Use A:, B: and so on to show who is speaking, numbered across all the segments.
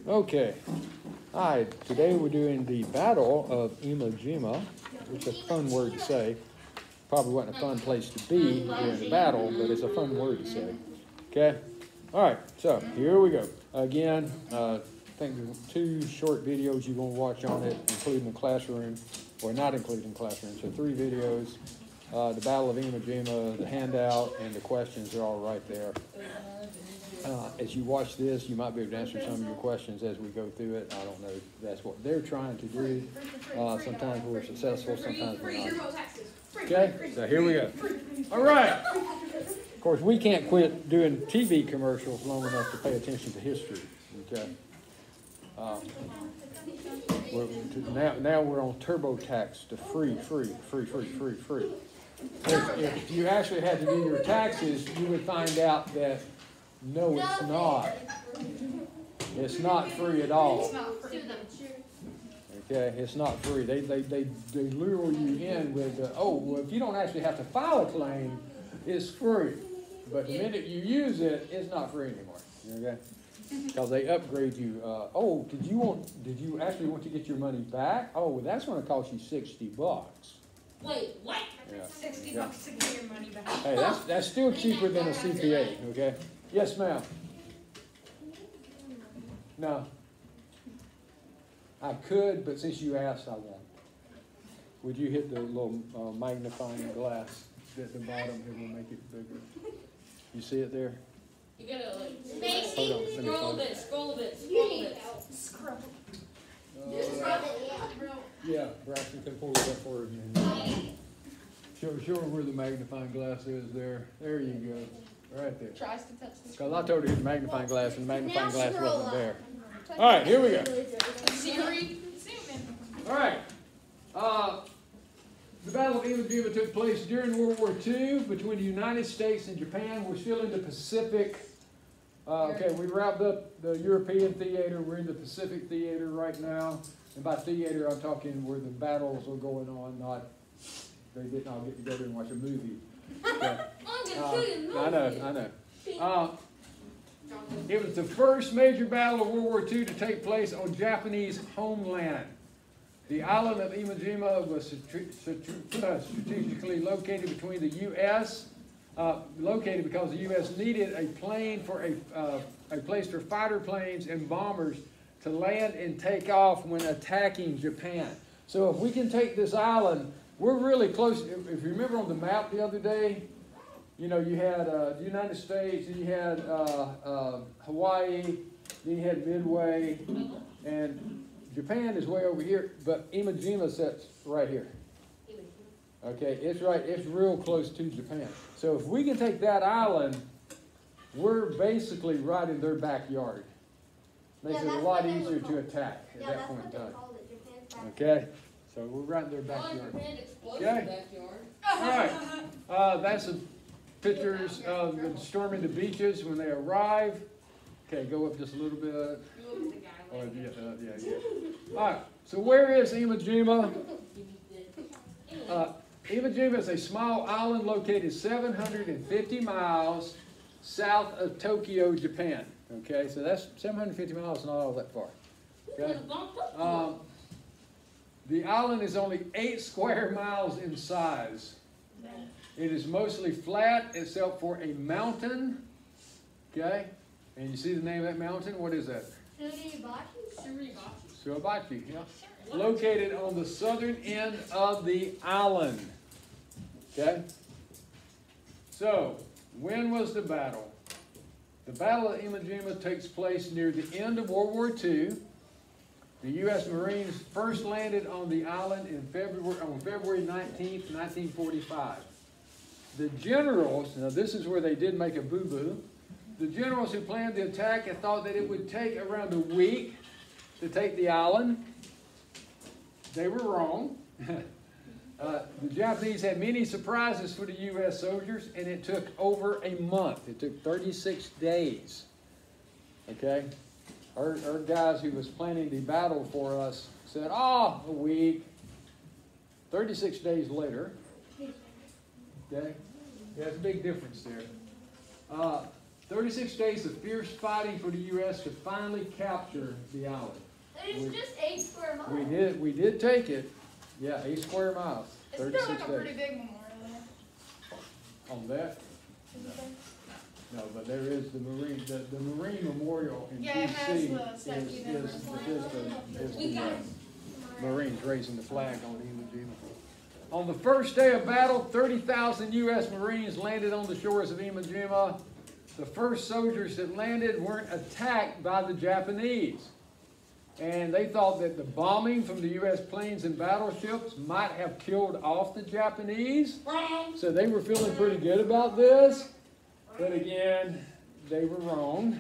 A: Okay. Hi, today we're doing the Battle of Iwo Jima, which is a fun word to say. Probably wasn't a fun place to be during the battle, but it's a fun word to say. Okay? All right, so here we go. Again, I think there's 2 short videos you're going to watch on it, including the classroom, or not including classroom, so 3 videos. The Battle of Iwo Jima, the handout, and the questions are all right there. As you watch this, you might be able to answer some of your questions as we go through it. I don't know if that's what they're trying to do. Sometimes we're successful, sometimes we're not. Okay, so here we go. All right. Of course, we can't quit doing TV commercials long enough to pay attention to history. Okay. Now we're on TurboTax to free. If you actually had to do your taxes, you would find out that no, it's not. It's not free at all. Okay, it's not free. They lure you in with, well, if you don't actually have to file a claim, it's free. But the minute you use it, it's not free anymore. Okay, because they upgrade you. Did you actually want to get your money back? Oh, well, that's going to cost you $60.
B: Wait, what?
A: Yeah.
B: $60 to get your money back.
A: Hey, that's still cheaper than a CPA. Okay. Yes, ma'am. No. I could, but since you asked, I won't. Would you hit the little magnifying glass at the bottom? It will make it bigger. You see it there?
B: You gotta
A: Hold on.
B: scroll a bit. Scrub.
A: Yeah, Braxton can pull it up for you. Show where the magnifying glass is there. There you go. Right there.
B: Tries to touch the
A: Because I told her to hit the magnifying glass, and the magnifying glass wasn't there. All right, here we go.
B: Siri.
A: All right. The Battle of Iwo Jima took place during World War II between the United States and Japan. We're still in the Pacific. Okay, we wrapped up the European theater. We're in the Pacific theater right now. And by theater, I'm talking where the battles are going on, not they didn't all get together and watch a movie. Okay. I know. It was the first major battle of World War II to take place on Japanese homeland. The island of Iwo Jima was strategically located between the U.S. Located because the U.S. needed a plane for a place for fighter planes and bombers to land and take off when attacking Japan. So if we can take this island, we're really close. If you remember on the map the other day, you know, you had the United States, and you had Hawaii, then you had Midway, and Japan is way over here, but Iwo Jima sits right here. Okay, it's real close to Japan. So if we can take that island, we're basically right in their backyard. Makes it a lot easier to attack at that point in time. Okay, so we're right in their backyard. Okay, all right. That's the pictures of them storming the beaches when they arrive. Okay, go up just a little bit. All right, so where is Iwo Jima? Iwo Jima is a small island located 750 miles south of Tokyo, Japan. Okay, so that's 750 miles, not all that far. Okay? The island is only 8 square miles in size. It is mostly flat except for a mountain. Okay, and you see the name of that mountain? What is that? Suribachi, yeah. Located on the southern end of the island. Okay? So, when was the battle? The Battle of Iwo Jima takes place near the end of World War II. The U.S. Marines first landed on the island on February 19th, 1945. The generals, now this is where they did make a boo-boo, the generals who planned the attack had thought that it would take around a week to take the island. They were wrong. The Japanese had many surprises for the U.S. soldiers, and it took over a month. It took 36 days. Okay? Our guys who was planning the battle for us said, a week. 36 days later. Okay? Yeah, it's a big difference there. 36 days of fierce fighting for the U.S. to finally capture the island.
C: It's just 8 square miles.
A: We did take it. Yeah, 8 square miles.
C: It's
A: 36
C: still like a pretty
A: days.
C: big memorial there.
A: On that? No, but there is the Marine Memorial in
C: Yeah, it has
A: D.C.
C: the statue there.
A: is
B: We
A: the
B: got it.
A: Marines raising the flag on Iwo Jima. On the first day of battle, 30,000 U.S. Marines landed on the shores of Iwo Jima. The first soldiers that landed weren't attacked by the Japanese. And they thought that the bombing from the U.S. planes and battleships might have killed off the Japanese.
B: Wrong.
A: So they were feeling pretty good about this. But again, they were wrong.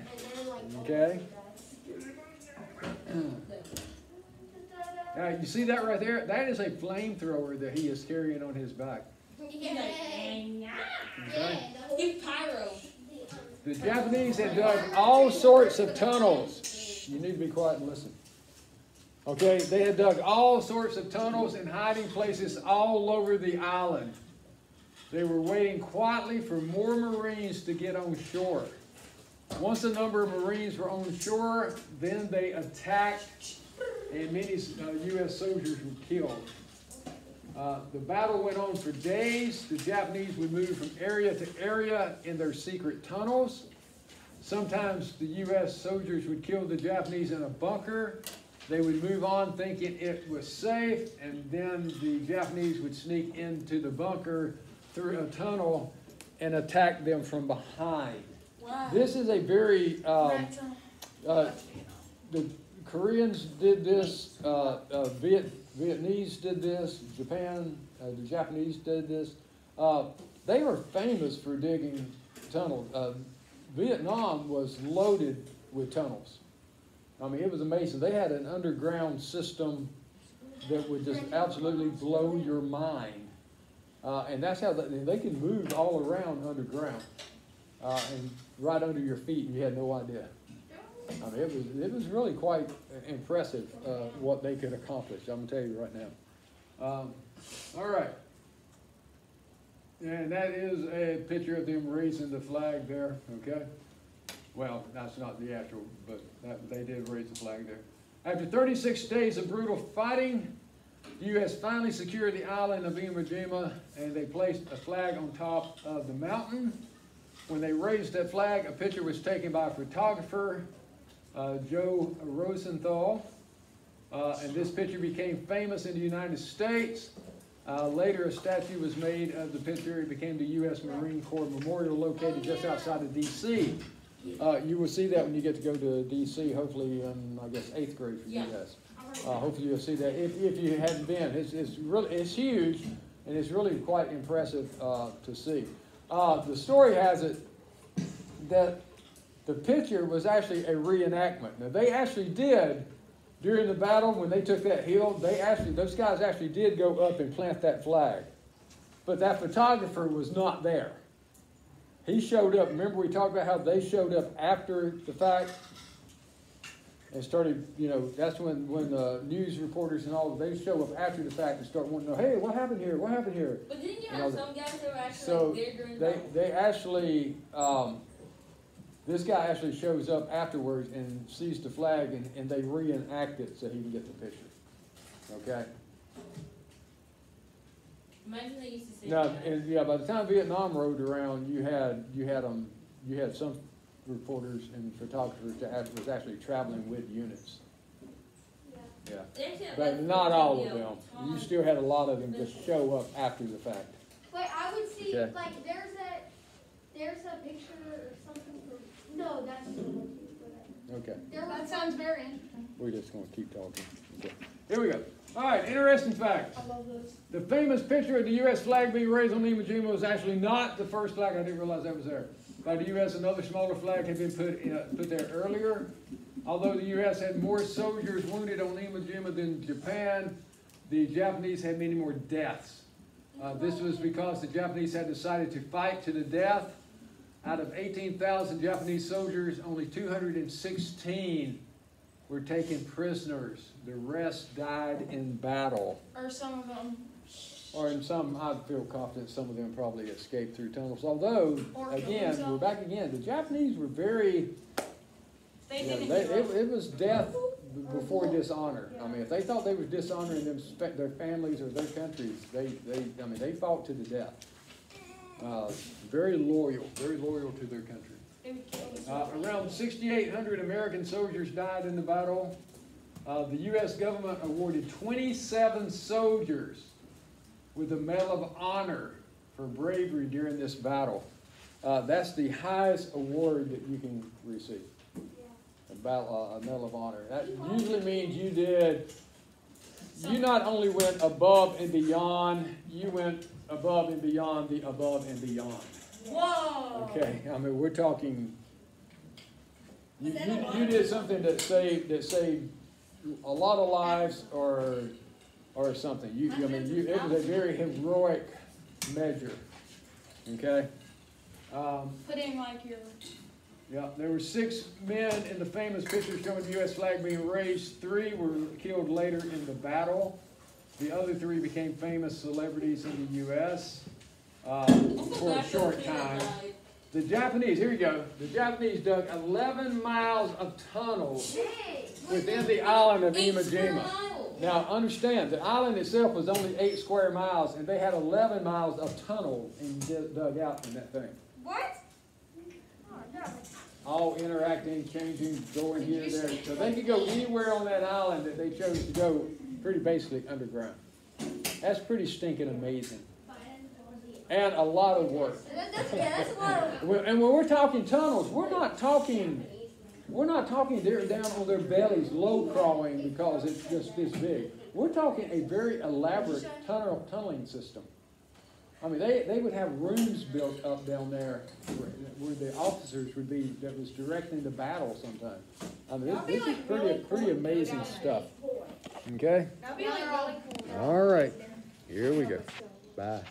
A: Okay? Now, you see that right there? That is a flamethrower that he is carrying on his back.
B: He's like,
A: Okay?
B: he's pyro.
A: The Japanese had dug all sorts of tunnels. Shh, you need to be quiet and listen. Okay, they had dug all sorts of tunnels and hiding places all over the island. They were waiting quietly for more Marines to get on shore. Once a number of Marines were on shore, then they attacked, and many U.S. soldiers were killed. The battle went on for days. The Japanese would move from area to area in their secret tunnels. Sometimes the U.S. soldiers would kill the Japanese in a bunker. They would move on thinking it was safe, and then the Japanese would sneak into the bunker through a tunnel and attack them from behind.
B: Wow.
A: This is a very, the Koreans did this, Vietnamese did this, Japan, the Japanese did this. They were famous for digging tunnels. Vietnam was loaded with tunnels. I mean, it was amazing. They had an underground system that would just absolutely blow your mind. And that's how they can move all around underground and right under your feet, and you had no idea. I mean, it was really quite impressive what they could accomplish. I'm gonna tell you right now. All right, and that is a picture of them raising the flag there. Okay. Well, that's not the actual, but they did raise the flag there. After 36 days of brutal fighting, the U.S. finally secured the island of Iwo Jima, and they placed a flag on top of the mountain. When they raised that flag, a picture was taken by a photographer, Joe Rosenthal, and this picture became famous in the United States. Later, a statue was made of the picture. It became the U.S. Marine Corps Memorial located just outside of D.C. You will see that when you get to go to D.C., hopefully in, I guess, 8th grade for you guys. Hopefully you'll see that if you hadn't been. It's huge, and it's really quite impressive to see. The story has it that the picture was actually a reenactment. Now they actually did, during the battle when they took that hill, those guys actually did go up and plant that flag. But that photographer was not there. He showed up. Remember we talked about how they showed up after the fact and started, that's when the news reporters and all, they show up after the fact and start wanting to know, hey, what happened here? What happened here?
B: But didn't you have some guys that were actually
A: So
B: there during the
A: they actually, this guy actually shows up afterwards and sees the flag and they reenact it so he can get the picture. Okay?
B: Imagine they used to say
A: Now,
B: that.
A: and by the time Vietnam rolled around, you had some reporters and photographers that was actually traveling with units. Yeah. But not all of them. You still had a lot of them just show up after the fact.
C: Wait, I would see,
A: Okay.
C: like, there's a picture or something from, no, that's the one.
A: Okay.
C: That sounds very interesting.
A: We're just going to keep talking. Okay. Here we go. All right, interesting fact.
C: I love those.
A: The famous picture of the U.S. flag being raised on Iwo Jima was actually not the first flag. I didn't realize that was there. By the U.S., another smaller flag had been put there earlier. Although the U.S. had more soldiers wounded on Iwo Jima than Japan, the Japanese had many more deaths. This was because the Japanese had decided to fight to the death. Out of 18,000 Japanese soldiers, only 216 were taken prisoners. The rest died in battle.
C: Or some of them
A: or in some, I feel confident some of them probably escaped through tunnels. Although,
D: Or killed
A: again, we're
D: themselves.
A: back again. The Japanese were very,
D: They
A: you know,
D: didn't.
A: it was death before dishonor. I mean, if they thought they was dishonoring their families or their countries, they fought to the death. Very loyal to their country.
D: They would kill themselves.
A: Around 6,800 American soldiers died in the battle. The U.S. government awarded 27 soldiers with the Medal of Honor for bravery during this battle. That's the highest award that you can receive. A Medal of Honor. That usually means you not only went above and beyond, you went above and beyond the above and beyond.
D: Whoa!
A: Okay, I mean, we're talking, you
D: Is that a lot?
A: did something that saved a lot of lives or something. It was a very heroic measure, okay?
D: Put in like your.
A: Yeah, there were 6 men in the famous picture showing the U.S. flag being raised. 3 were killed later in the battle. The other 3 became famous celebrities in the U.S. For a short time. The Japanese, here you go. The Japanese dug 11 miles of tunnels within the island of Imajima. Now, understand, the island itself was only 8 square miles, and they had 11 miles of tunnel dug out in that thing.
D: What?
A: All interacting, changing, going here and there. So they could go anywhere on that island that they chose to go, pretty basically underground. That's pretty stinking amazing. And a lot of work.
C: That's a lot of.
A: And when we're talking tunnels, we're not talking they're down on their bellies, low crawling because it's just this big. We're talking a very elaborate tunneling system. I mean, they would have rooms built up down there where the officers would be, that was directing the battle sometimes. I mean, this is pretty amazing stuff. Okay?
D: That'd be like really cool.
A: All right. Here we go. Bye.